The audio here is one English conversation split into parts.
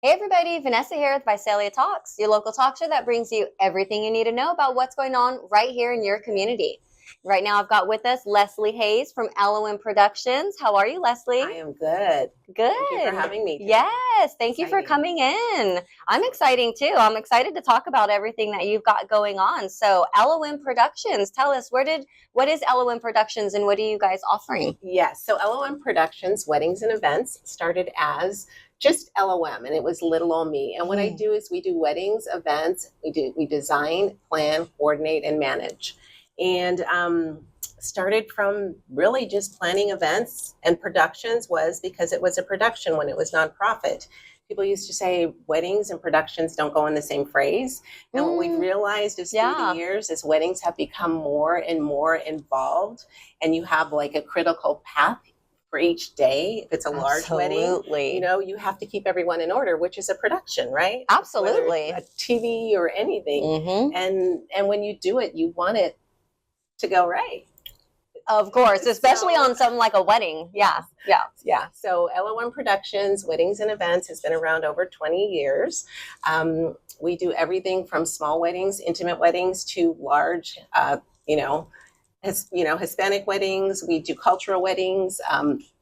Hey everybody, Vanessa here with Visalia Talks, your local talk show that brings you everything you need to know about what's going on right here in your community. Right now I've got with us Leslie Hayes from LOM Productions. How are you, Leslie? I am good. Good. Thank you for having me today. Yes, thank you for coming in. I'm excited too. I'm excited to talk about everything that you've got going on. So LOM Productions, tell us what is LOM Productions and what are you guys offering? Yes, so LOM Productions, Weddings and Events, started as just LOM, and it was little old me. And what I do is we do weddings, events, we design, plan, coordinate, and manage. And started from really just planning events, and productions was because it was a production when it was nonprofit. People used to say weddings and productions don't go in the same phrase. And what we've realized is through the years is weddings have become more and more involved, and you have like a critical path for each day. If it's a large wedding, you have to keep everyone in order, which is a production, right? Absolutely. Whether it's a TV or anything. And when you do it, you want it to go right. Of course, especially on something like a wedding. Yeah. So LOM Productions, Weddings and Events has been around over 20 years. We do everything from small weddings, intimate weddings, to large, Hispanic weddings. We do cultural weddings,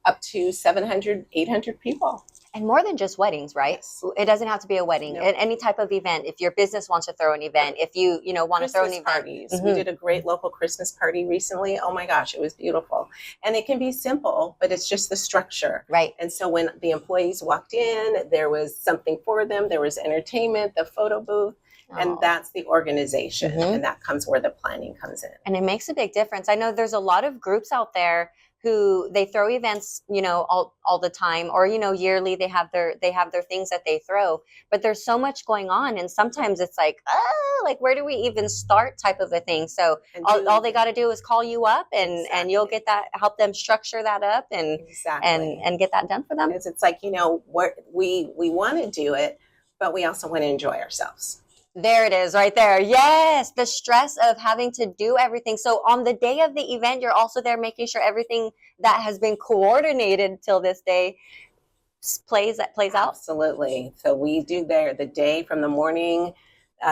up to 700, 800 people. And more than just weddings, right? Yes. It doesn't have to be a wedding. No. Any type of event. If your business wants to throw an event, if you want to throw an event. Parties. We did a great local Christmas party recently. Oh my gosh, it was beautiful. And it can be simple, but it's just the structure. Right. And so when the employees walked in, there was something for them. There was entertainment, the photo booth. And that's the organization. And that comes where the planning comes in. And it makes a big difference. I know there's a lot of groups out there who they throw events, all the time, or, yearly they have their things that they throw, but there's so much going on. And sometimes it's like, where do we even start type of a thing? So all they got to do is call you up and you'll get that, help them structure that up and get that done for them. It's like, we want to do it, but we also want to enjoy ourselves. There it is right there. Yes. The stress of having to do everything. So on the day of the event, you're also there making sure everything that has been coordinated till this day plays out. Absolutely. So we do the day from the morning.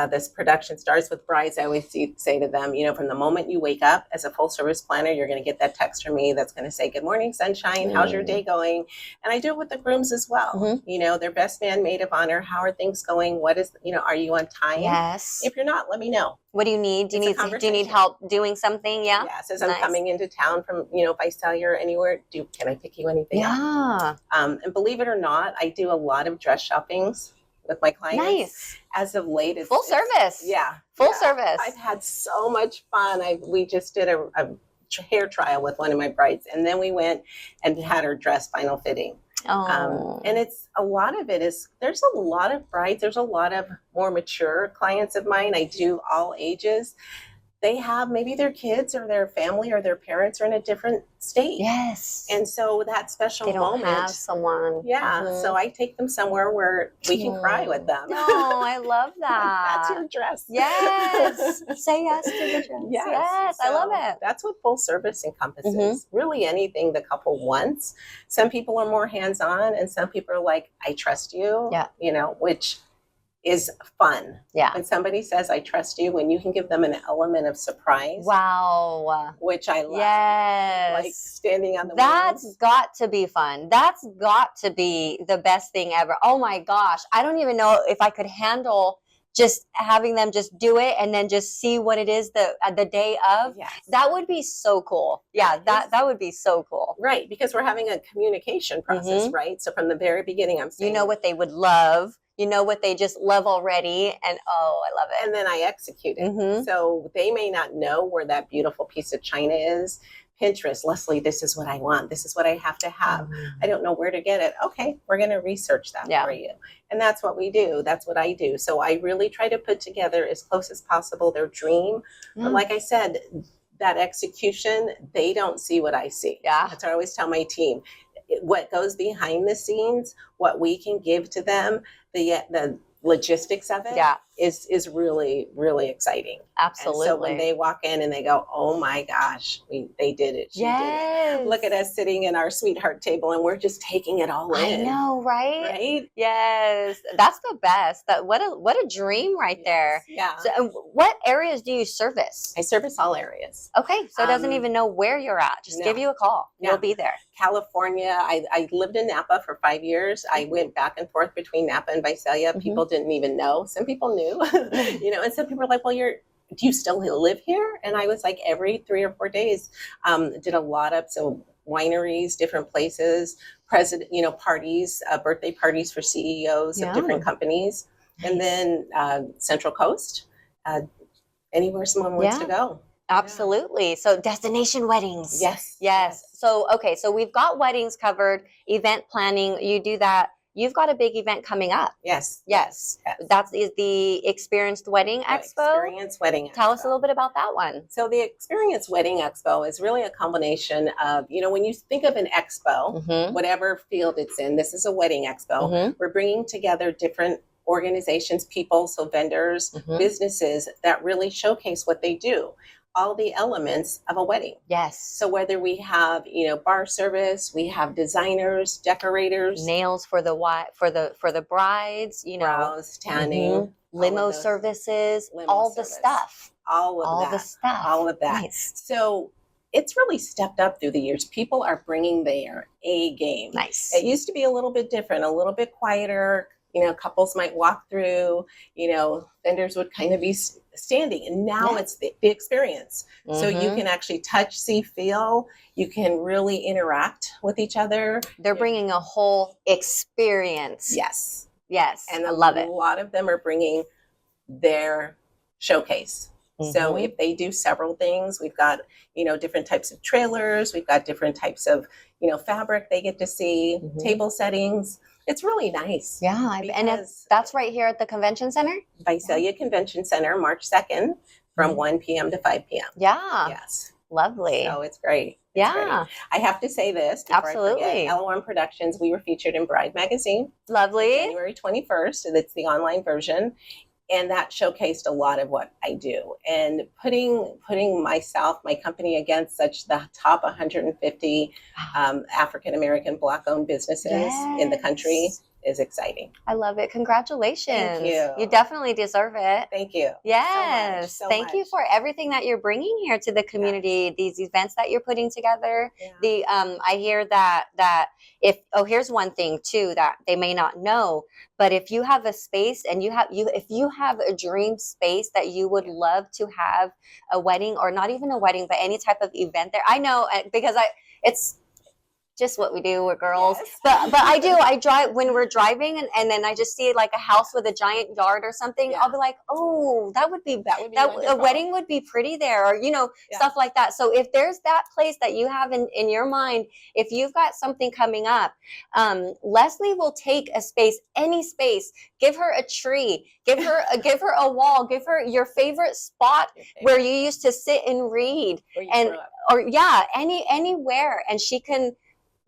This production starts with brides. I always say to them, from the moment you wake up as a full service planner, you're going to get that text from me that's going to say, "Good morning, sunshine. How's your day going?" And I do it with the grooms as well. Their best man, maid of honor. How are things going? What is, are you on time? Yes. If you're not, let me know. What do you need? Do you need help doing something? Yeah. Yes. As I'm coming into town from, Visalia or anywhere, can I pick you anything up? And believe it or not, I do a lot of dress shoppings with my clients. Nice. As of late, it's full service. Full service. I've had so much fun. We just did a hair trial with one of my brides, and then we went and had her dress final fitting. And it's a lot of it is, there's a lot of brides. There's a lot of more mature clients of mine. I do all ages. They have maybe their kids or their family or their parents are in a different state. Yes. And so that special they don't moment. Have someone. Yeah. So I take them somewhere where we can cry with them. Oh, I love that. That's your dress. Yes. Say yes to the dress. Yes. So I love it. That's what full service encompasses. Really anything the couple wants. Some people are more hands-on and some people are like, "I trust you." Yeah. Which is fun. Yeah. When somebody says, "I trust you," when you can give them an element of surprise. Wow. Which I love. Yes. Like standing on the That's wings. got to be fun. That's got to be the best thing ever. Oh my gosh. I don't even know if I could handle just having them just do it and then just see what it is the day of. Yes. That would be so cool. Yeah, that would be so cool. Right, because we're having a communication process, right? So from the very beginning, I'm saying, you know what they would love. You know what they just love already. And I love it. And then I execute it. So they may not know where that beautiful piece of china is. Pinterest, "Leslie, this is what I want. This is what I have to have. I don't know where to get it." Okay, we're going to research that for you. And that's what we do. That's what I do. So I really try to put together as close as possible their dream. But like I said, that execution, they don't see what I see. Yeah. That's what I always tell my team. What goes behind the scenes, what we can give to them, the logistics of it Yeah. is really, really exciting. Absolutely. And so when they walk in and they go, oh my gosh, they did it. She did Yes. it. Look at us sitting in our sweetheart table and we're just taking it all in. I know, right? Right? Yes. That's the best. What a dream right there. Yeah. So what areas do you service? I service all areas. Okay. So it doesn't even know where you're at. Just no. give you a call. Yeah. You'll be there. California, I lived in Napa for 5 years. I went back and forth between Napa and Visalia. People didn't even know. Some people knew, and some people were like, well, do you still live here? And I was like, every 3 or 4 days, did a lot of, wineries, different places, parties, birthday parties for CEOs of different companies. Nice. And then Central Coast, anywhere someone wants to go. Absolutely. So destination weddings. Yes. So, okay. So we've got weddings covered, event planning. You do that. You've got a big event coming up. Yes. That's the Experience Wedding Expo. Experience Wedding Expo. Tell us a little bit about that one. So the Experience Wedding Expo is really a combination of, when you think of an expo, whatever field it's in, this is a wedding expo. We're bringing together different organizations, people, so vendors, businesses that really showcase what they do. All the elements of a wedding. Yes. So whether we have, bar service, we have designers, decorators, nails for the brides, brows, tanning, limo services, all the stuff. All of that. Nice. So it's really stepped up through the years. People are bringing their A game. Nice. It used to be a little bit different, a little bit quieter. Couples might walk through, vendors would kind of be standing. And now it's the experience. So you can actually touch, see, feel. You can really interact with each other. They're bringing a whole experience. Yes. And I love it. A lot of them are bringing their showcase. So if they do several things, we've got, different types of trailers. We've got different types of, fabric they get to see, table settings. It's really nice. Yeah, and that's right here at the convention center? Visalia Convention Center, March 2nd, from 1 p.m. to 5 p.m. Yeah. Yes. Lovely. So it's great. Great. I have to say this before Absolutely. I forget. LOM Productions, we were featured in Bride Magazine. Lovely. January 21st, and it's the online version. And that showcased a lot of what I do. And putting myself, my company against the top 150 African-American Black-owned businesses in the country is exciting. I love it. Congratulations. Thank you. You definitely deserve it. Thank you. Yes. So Thank you for everything that you're bringing here to the community, these events that you're putting together. Yeah. I hear that here's one thing too that they may not know, but if you have a space and if you have a dream space that you would love to have a wedding, or not even a wedding, but any type of event there. I know because it's just what we do. We're girls. Yes. But I drive when we're driving and then I just see like a house with a giant yard or something. I'll be like, oh, that would be a wedding would be pretty there, or stuff like that. So if there's that place that you have in your mind, if you've got something coming up, Leslie will take a space, any space, give her a tree, give her a wall, give her your favorite spot where you used to sit and read, anywhere, and she can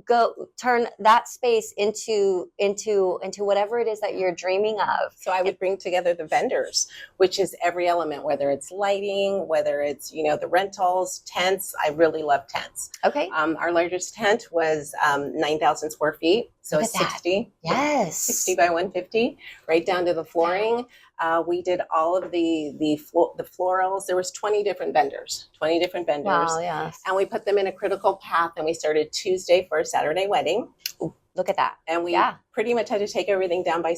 go turn that space into whatever it is that you're dreaming of. So I would bring together the vendors, which is every element, whether it's lighting, whether it's, the rentals, tents. I really love tents. Okay. Our largest tent was 9,000 square feet. So it's 60. Yes. 60 by 150, right down to the flooring. We did all of the florals. There was 20 different vendors. Wow, yes. And we put them in a critical path, and we started Tuesday for a Saturday wedding. Look at that. And we pretty much had to take everything down by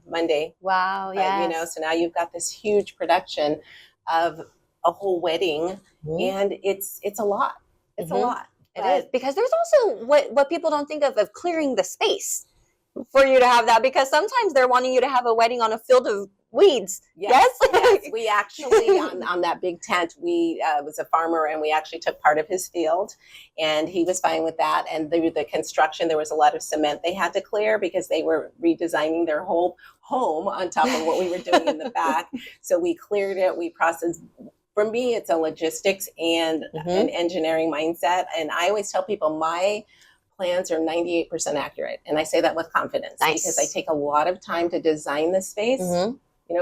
Monday. Wow, yes. So now you've got this huge production of a whole wedding, and it's a lot. It's a lot. It is, because there's also what people don't think of clearing the space for you to have that, because sometimes they're wanting you to have a wedding on a field of weeds. Yes. We actually on that big tent, we was a farmer, and we actually took part of his field, and he was fine with that. And through the construction, there was a lot of cement they had to clear because they were redesigning their whole home on top of what we were doing in the back. So we cleared it. We processed. For me, it's a logistics and an engineering mindset. And I always tell people my plans are 98% accurate. And I say that with confidence because I take a lot of time to design the space,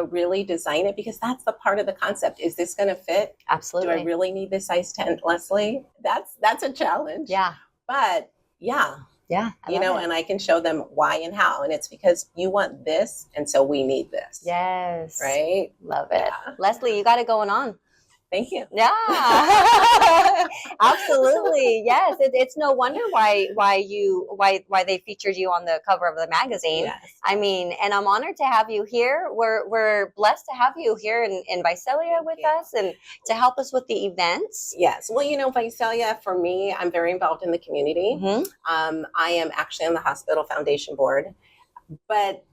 really design it, because that's the part of the concept. Is this going to fit? Absolutely. Do I really need this size tent, Leslie? That's a challenge. Yeah. But yeah. Yeah. And I can show them why and how. And it's because you want this, and so we need this. Yes. Right? Love it. Yeah. Leslie, you got it going on. Thank you. Yeah. Absolutely. Yes. It's no wonder why they featured you on the cover of the magazine. Yes. I mean, and I'm honored to have you here. We're blessed to have you here in Visalia with us and to help us with the events. Yes. Well, Visalia, for me, I'm very involved in the community. I am actually on the hospital foundation board, but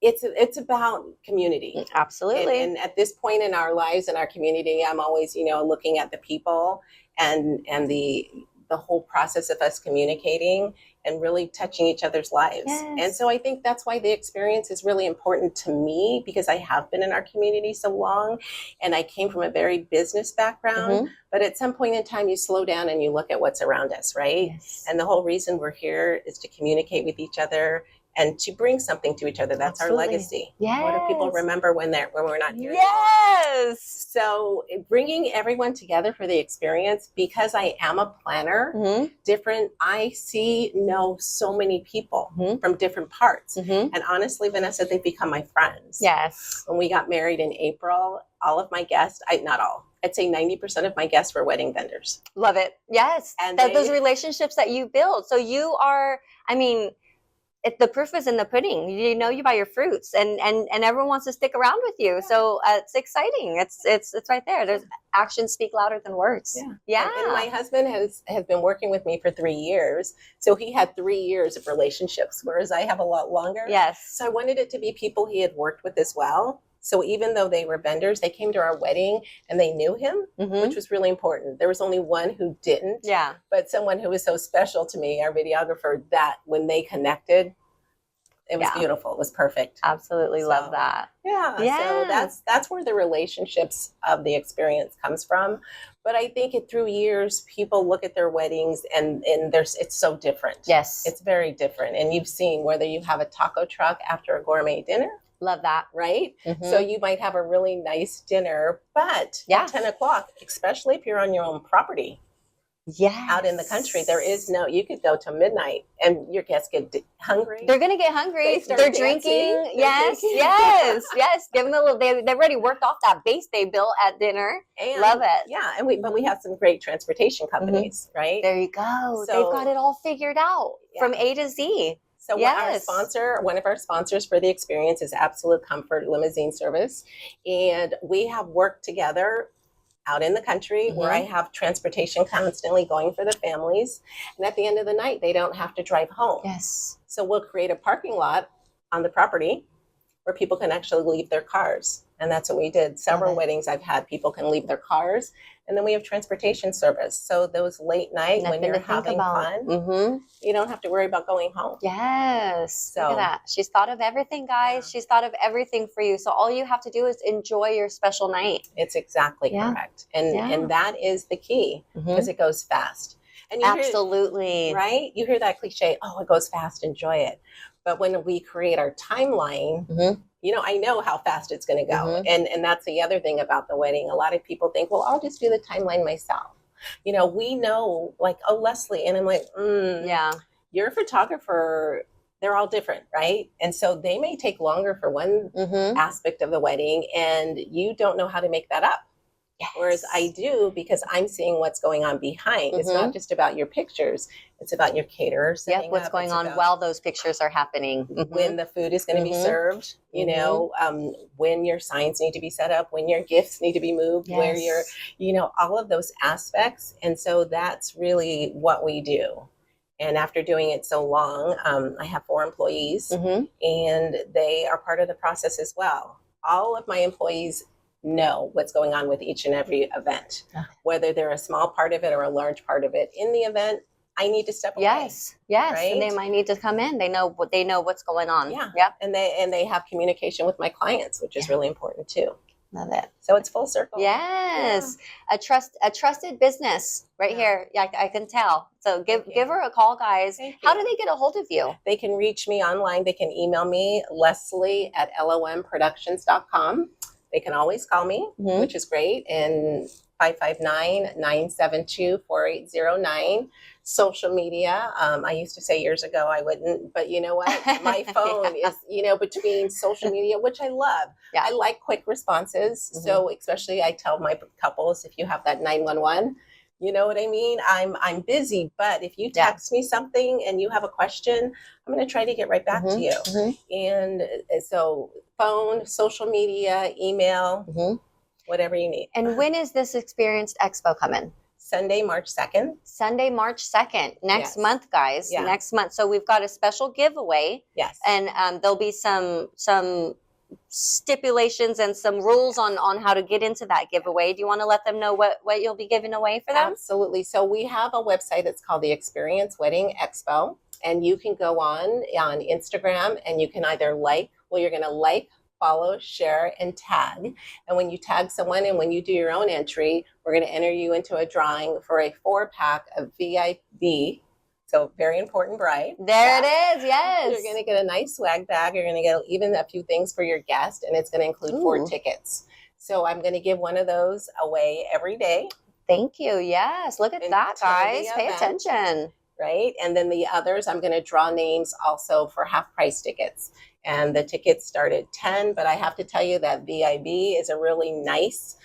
it's about community. Absolutely. And at this point in our lives and our community, I'm always, looking at the people and the whole process of us communicating and really touching each other's lives. Yes. And so I think that's why the experience is really important to me, because I have been in our community so long and I came from a very business background. But at some point in time, you slow down and you look at what's around us, right? Yes. And the whole reason we're here is to communicate with each other and to bring something to each other. That's Absolutely. Our legacy. Yes. What do people remember when we're not here? Yes. So bringing everyone together for the experience, because I am a planner, I know so many people from different parts. And honestly, Vanessa, they've become my friends. Yes. When we got married in April, all of my guests, not all, I'd say 90% of my guests were wedding vendors. Love it. Yes. And those relationships that you build. So you are, the proof is in the pudding. You buy your fruits, and everyone wants to stick around with you. So it's exciting. It's right there. There's actions speak louder than words. Yeah. And my husband has been working with me for 3 years. So he had 3 years of relationships, whereas I have a lot longer. Yes. So I wanted it to be people he had worked with as well. So even though they were vendors, they came to our wedding and they knew him, which was really important. There was only one who didn't. Yeah. But someone who was so special to me, our videographer, that when they connected, it was beautiful. It was perfect. Absolutely love that. Yeah. So that's where the relationships of the experience comes from. But I think through years, people look at their weddings and it's so different. Yes. It's very different. And you've seen whether you have a taco truck after a gourmet dinner. Love that. Right? So you might have a really nice dinner, but at 10 o'clock, especially if you're on your own property, out in the country, you could go to midnight and your guests get hungry. They're going to get hungry. They're drinking. Yes. Give them a little, they've already worked off that base they built at dinner. And, love it. Yeah. But we have some great transportation companies, right? There you go. They've got it all figured out from A to Z. So one of our sponsors for the experience is Absolute Comfort Limousine Service. And we have worked together out in the country where I have transportation constantly going for the families. And at the end of the night, they don't have to drive home. Yes. So we'll create a parking lot on the property where people can actually leave their cars. And that's what we did. Several weddings I've had, people can leave their cars. And then we have transportation service. So those late night when you're having fun, you don't have to worry about going home. Yes. So, look at that. She's thought of everything, guys. She's thought of everything for you. So all you have to do is enjoy your special night. It's exactly correct. And that is the key because it goes fast. And you absolutely. Right? You hear that cliche, it goes fast, enjoy it. But when we create our timeline, I know how fast it's going to go. And that's the other thing about the wedding. A lot of people think, well, I'll just do the timeline myself. We know Leslie. And I'm like, you're a photographer. They're all different, right? And so they may take longer for one aspect of the wedding and you don't know how to make that up. Yes. Whereas I do, because I'm seeing what's going on behind. It's not just about your pictures. It's about your caterers. What's going on while those pictures are happening. When the food is going to be served, when your signs need to be set up, when your gifts need to be moved, where you're, all of those aspects. And so that's really what we do. And after doing it so long, I have 4 employees and they are part of the process as well. All of my employees know what's going on with each and every event, whether they're a small part of it or a large part of it. In the event, I need to step away. Yes, right? And they might need to come in. They know what's going on. And they have communication with my clients, which is really important too. Love it. So it's full circle. Yes. A trusted business right here. Yeah, I can tell. So give her a call, guys. How do they get a hold of you? They can reach me online. They can email me, Leslie@lomproductions.com. They can always call me, which is great, and 559-972-4809. Social media. I used to say years ago I wouldn't, but you know what? My phone is, between social media, which I love. Yeah. I like quick responses. So especially I tell my couples, if you have that 911, you know what I mean? I'm busy, but if you text me something and you have a question, I'm going to try to get right back to you. And so phone, social media, email, whatever you need. And when is this Experience Expo coming? Sunday, March 2nd. Sunday, March 2nd. Next month, guys. Yeah. Next month. So we've got a special giveaway. Yes. And there'll be some stipulations and some rules on how to get into that giveaway. Do you want to let them know what you'll be giving away for them? Absolutely. So we have a website that's called the Experience Wedding Expo. And you can go on Instagram and you can either you're going to follow, share, and tag. And when you tag someone and when you do your own entry, we're going to enter you into a drawing for a 4-pack of VIP. So very important bride. There it is, yes. You're going to get a nice swag bag. You're going to get even a few things for your guest, and it's going to include 4 tickets. So I'm going to give one of those away every day. Thank you. Yes. Look at that, guys. Pay attention. Right? And then the others, I'm going to draw names also for half-price tickets. And the tickets start at 10, but I have to tell you that VIB is a really nice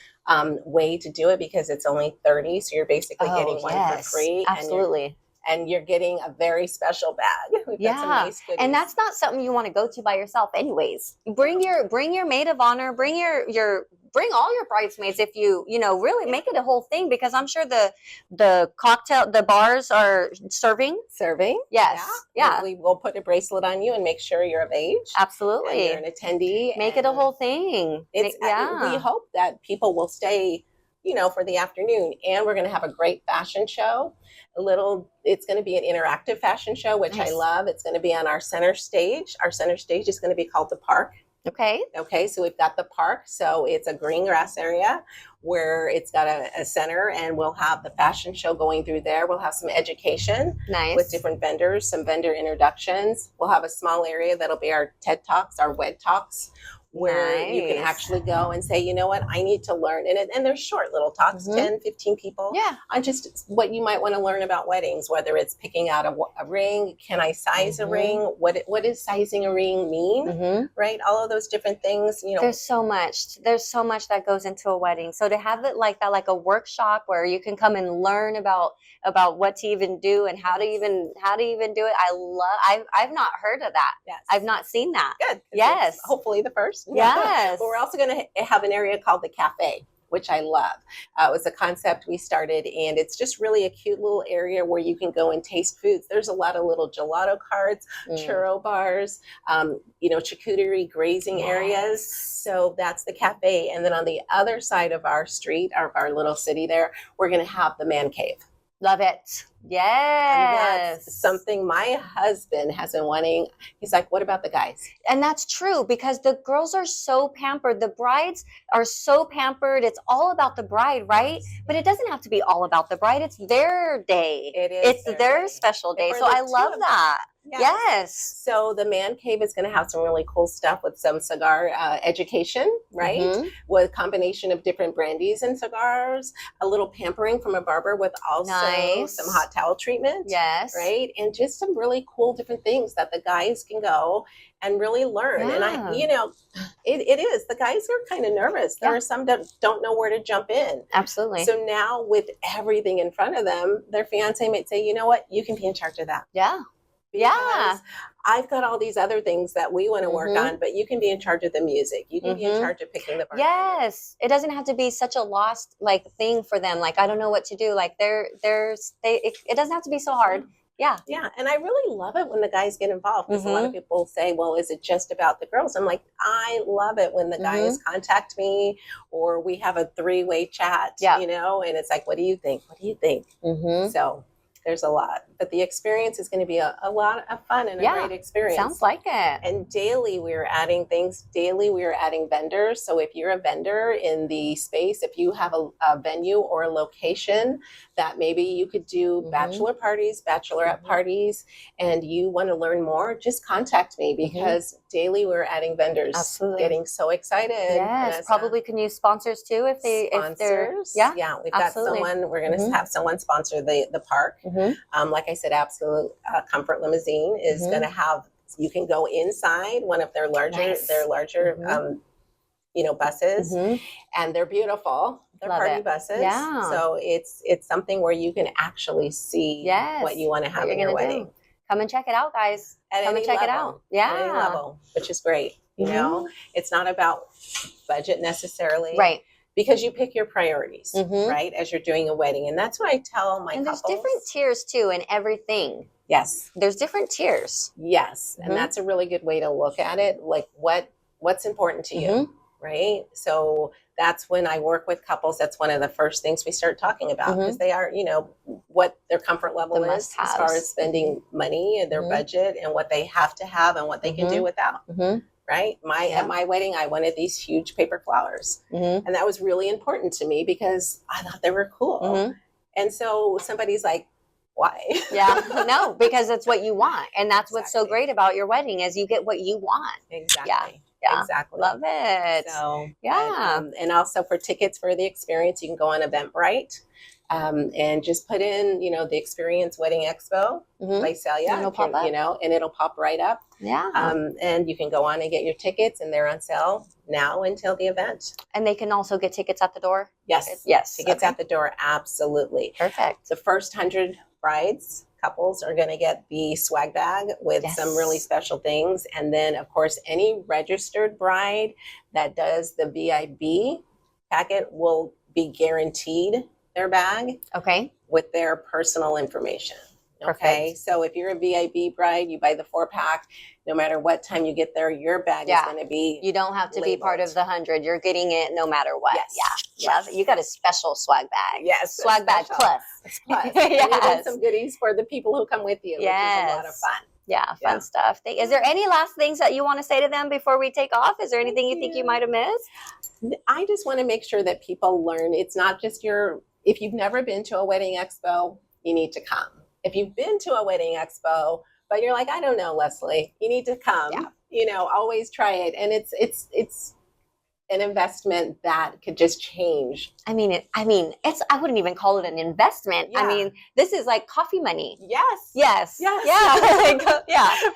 way to do it because it's only 30. So you're basically getting one for free. Absolutely. And you're getting a very special bag. We've got some nice goodies. And that's not something you want to go to by yourself anyways. Bring your maid of honor, bring all your bridesmaids if you really make it a whole thing, because I'm sure the bars are serving. Yes. Yeah. We will put a bracelet on you and make sure you're of age. Absolutely. And you're an attendee. Make it a whole thing. We hope that people will stay, for the afternoon, and we're going to have a great fashion show. It's going to be an interactive fashion show, which I love. It's going to be on our center stage. Our center stage is going to be called the Park. Okay, so we've got the Park. So it's a green grass area where it's got a center, and we'll have the fashion show going through there. We'll have some education with different vendors, some vendor introductions. We'll have a small area that'll be our TED Talks, our WED Talks, where you can actually go and say, you know what, I need to learn. And they're short little talks, 10, 15 people, on just what you might want to learn about weddings, whether it's picking out a ring. Can I size a ring? What does sizing a ring mean? Right? All of those different things, There's so much that goes into a wedding. So to have it like that, like a workshop where you can come and learn about what to even do and how to even do it. I've not heard of that. Yes. I've not seen that. Good. Yes. Hopefully the first. Yes. But we're also going to have an area called the cafe, which I love. It was a concept we started, and it's just really a cute little area where you can go and taste foods. There's a lot of little gelato carts, churro bars, charcuterie grazing areas. So that's the cafe. And then on the other side of our street, our little city there, we're going to have the man cave. Love it. Yes. That's something my husband has been wanting. He's like, what about the guys? And that's true, because the girls are so pampered. The brides are so pampered. It's all about the bride, right? But it doesn't have to be all about the bride. It's their day. It's their special day. So I love that. Yes. So the man cave is going to have some really cool stuff with some cigar education, right? With a combination of different brandies and cigars, a little pampering from a barber with also some hot towel treatment. Yes. Right. And just some really cool different things that the guys can go and really learn. Yeah. And it is. The guys are kind of nervous. There are some that don't know where to jump in. Absolutely. So now with everything in front of them, their fiance might say, you know what, you can be in charge of that. Yeah. Because I've got all these other things that we want to work on, but you can be in charge of the music. You can be in charge of picking the bartender. Yes. It doesn't have to be such a lost thing for them. Like, I don't know what to do. Like it doesn't have to be so hard. Yeah. Yeah. And I really love it when the guys get involved, because a lot of people say, well, is it just about the girls? I'm like, I love it when the guys contact me, or we have a 3-way chat, and it's like, what do you think? What do you think? So There's a lot, but the experience is going to be a lot of fun and a Yeah, great experience. Sounds like it. And daily we're adding things. Daily we're adding vendors. So if you're a vendor in the space, if you have a venue or a location that maybe you could do bachelor parties, bachelorette parties, and you want to learn more, just contact me, because daily we're adding vendors. Absolutely. Getting so excited. Yes, probably can use sponsors too if they're we've absolutely. got someone. We're going to have someone sponsor the park. Like I said, Absolute Comfort Limousine is going to have. You can go inside one of their larger buses, and they're beautiful. They're Love party it. buses. Yeah. So it's something where you can actually see what you want to have in your wedding. Come and check it out, guys. Come and check it out. Yeah. At any level, which is great. You know, it's not about budget necessarily. Right. Because you pick your priorities, right, as you're doing a wedding. And that's what I tell my couples. There's different tiers, too, in everything. Yes. There's different tiers. Yes. And that's a really good way to look at it. Like, what's important to you, right? So that's when I work with couples. That's one of the first things we start talking about, because they are, what their comfort level is as far as spending money and their budget, and what they have to have and what they can do without. Right? At my wedding, I wanted these huge paper flowers. And that was really important to me because I thought they were cool. And so somebody's like, why? No, because it's what you want. And that's what's so great about your wedding, is you get what you want. Exactly. Yeah. Exactly. Love it. So, and also for tickets for the experience, you can go on Eventbrite. And just put in, the Experience Wedding Expo, Visalia, and it'll pop up. And it'll pop right up. Yeah. And you can go on and get your tickets, and they're on sale now until the event. And they can also get tickets at the door? Yes. Yes. Tickets at the door, absolutely. Perfect. The first 100 couples are going to get the swag bag with some really special things. And then, of course, any registered bride that does the VIB packet will be guaranteed their bag with their personal information. Okay. So if you're a VIB bride, you buy the 4-pack, no matter what time you get there, your bag is going to be You don't have to be part of the 100. You're getting it no matter what. Yes. Love it. You got a special swag bag. Yes. Swag bag plus. And you get some goodies for the people who come with you, which is a lot of fun. Yeah, fun stuff. Is there any last things that you want to say to them before we take off? Is there anything you think you might have missed? I just want to make sure that people learn. It's not just if you've never been to a wedding expo, you need to come. If you've been to a wedding expo, but you're like, I don't know, Leslie, you need to come. Always try it. And it's an investment that could just change. I wouldn't even call it an investment. Yeah. This is like coffee money. Yes. Yeah.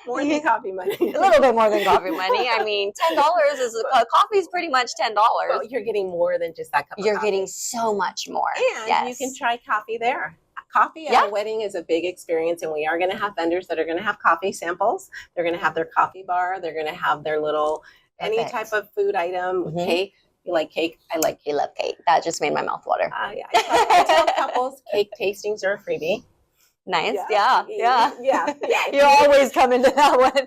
More than coffee money. A little bit more than coffee money. $10 is coffee is pretty much $10. Well, you're getting more than just that cup of coffee. You're getting so much more. And you can try coffee there. Coffee at a wedding is a big experience, and we are going to have vendors that are going to have coffee samples. They're going to have their coffee bar. They're going to have their little any type of food item, cake. You like cake? I like cake. You love cake. That just made my mouth water. I tell couples cake tastings are a freebie. Nice. Yeah. You're always coming to that one.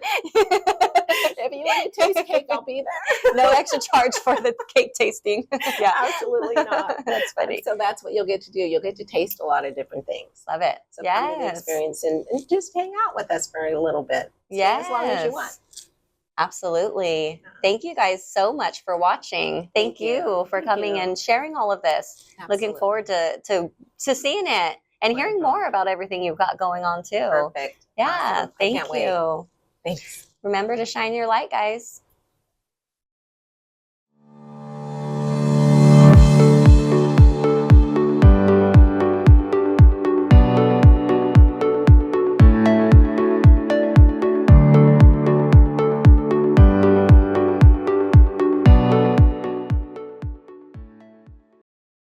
If you want to taste cake, I'll be there. No extra charge for the cake tasting. Absolutely not. That's funny. So that's what you'll get to do. You'll get to taste a lot of different things. Love it. So come to the experience and just hang out with us for a little bit. As long as you want. Absolutely. Thank you guys so much for watching. Thank you for coming and sharing all of this. Looking forward to seeing it and hearing more about everything you've got going on too. Perfect. Yeah. Awesome. Thank you. Thanks. Remember to shine your light, guys.